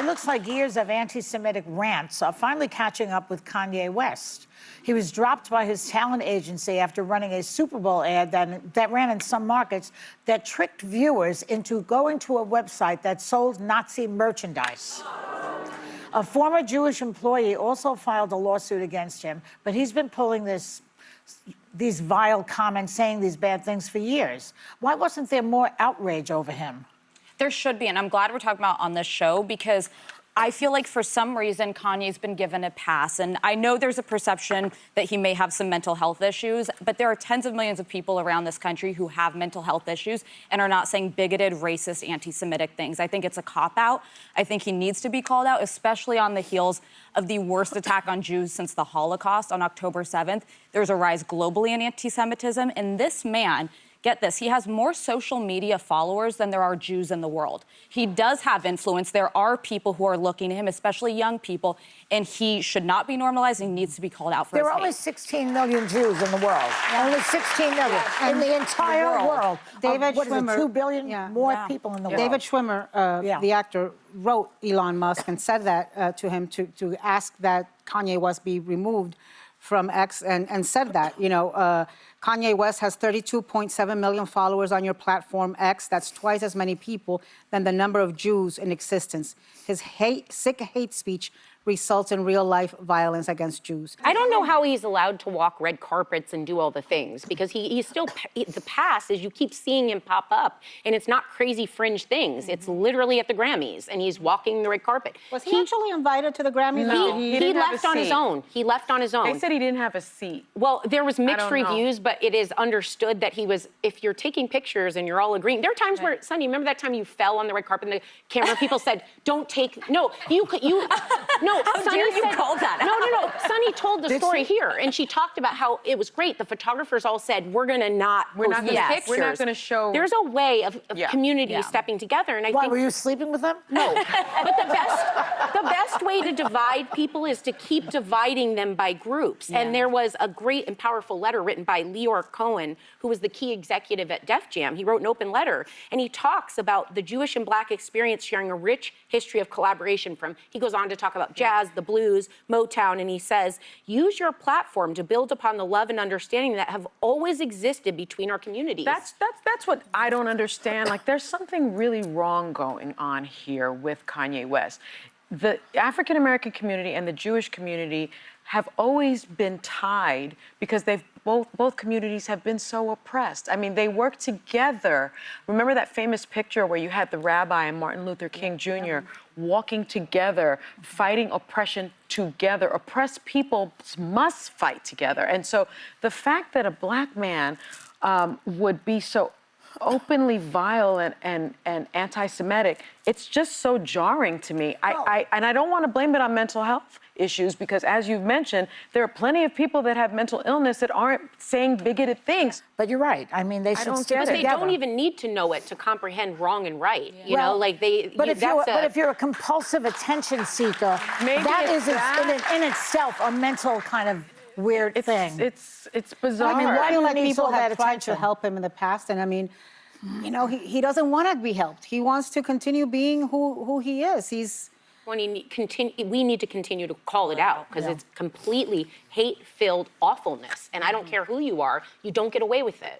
It looks like years of anti-Semitic rants are finally catching up with Kanye West. He was dropped by his talent agency after running a Super Bowl ad that ran in some markets that tricked viewers into going to a website that sold Nazi merchandise. A former Jewish employee also filed a lawsuit against him, but he's been pulling these vile comments, saying these bad things for years. Why wasn't there more outrage over him? There should be, and I'm glad we're talking about on this show because I feel like for some reason Kanye's been given a pass. And I know there's a perception that he may have some mental health issues, but there are tens of millions of people around this country who have mental health issues and are not saying bigoted, racist, anti-Semitic things. I think it's a cop-out. I think he needs to be called out, especially on the heels of the worst attack on Jews since the Holocaust on October 7th. There's a rise globally in anti-Semitism, and this man, get this, he has more social media followers than there are Jews in the world. He does have influence. There are people who are looking to him, especially young people, and he should not be normalized and he needs to be called out for his hate. There are only 16 million Jews in the world. Only 16 million in the entire world. David Schwimmer, 2 billion more people in the world. David Schwimmer, the actor, wrote Elon Musk and said that to him to ask that Kanye West be removed from X and said that, Kanye West has 32.7 million followers on your platform X. That's twice as many people than the number of Jews in existence. His sick hate speech results in real-life violence against Jews. I don't know how he's allowed to walk red carpets and do all the things, because he's still, the past is you keep seeing him pop up, and it's not crazy fringe things. It's literally at the Grammys, and he's walking the red carpet. Was he actually invited to the Grammys? No, he left on his own. He left on his own. They said he didn't have a seat. Well, there was mixed reviews, but it is understood that he was, if you're taking pictures and you're all agreeing, there are times where, Sonny, remember that time you fell on the red carpet and the camera people said, don't take, no, no, How Sonny dare you said, call that No. Sonny told the story here, and she talked about how it was great. The photographers all said, we're not going to show. There's a way of community stepping together, and I think. Were you sleeping with them? No, but the best way to divide people is to keep dividing them by groups. Yeah. And there was a great and powerful letter written by Leor Cohen, who was the key executive at Def Jam. He wrote an open letter, and he talks about the Jewish and Black experience sharing a rich history of collaboration he goes on to talk about jazz, the blues, Motown, and he says, use your platform to build upon the love and understanding that have always existed between our communities. That's what I don't understand. Like, there's something really wrong going on here with Kanye West. The African-American community and the Jewish community have always been tied because both communities have been so oppressed. I mean, they work together. Remember that famous picture where you had the rabbi and Martin Luther King Jr. walking together, fighting oppression together. Oppressed people must fight together. And so the fact that a Black man would be so openly violent and anti-Semitic, it's just so jarring to me. And I don't want to blame it on mental health issues, because as you've mentioned, there are plenty of people that have mental illness that aren't saying bigoted things. But you're right. I mean, they should stick together. together. They don't even need to know it to comprehend wrong and right. You know, like But if you're a compulsive attention seeker, that is in itself a mental kind of weird thing. It's bizarre. I mean, why do people have tried to help him in the past? And I mean, he doesn't want to be helped. He wants to continue being who he is. We need to continue to call it out, because it's completely hate-filled awfulness. And I don't care who you are, you don't get away with it.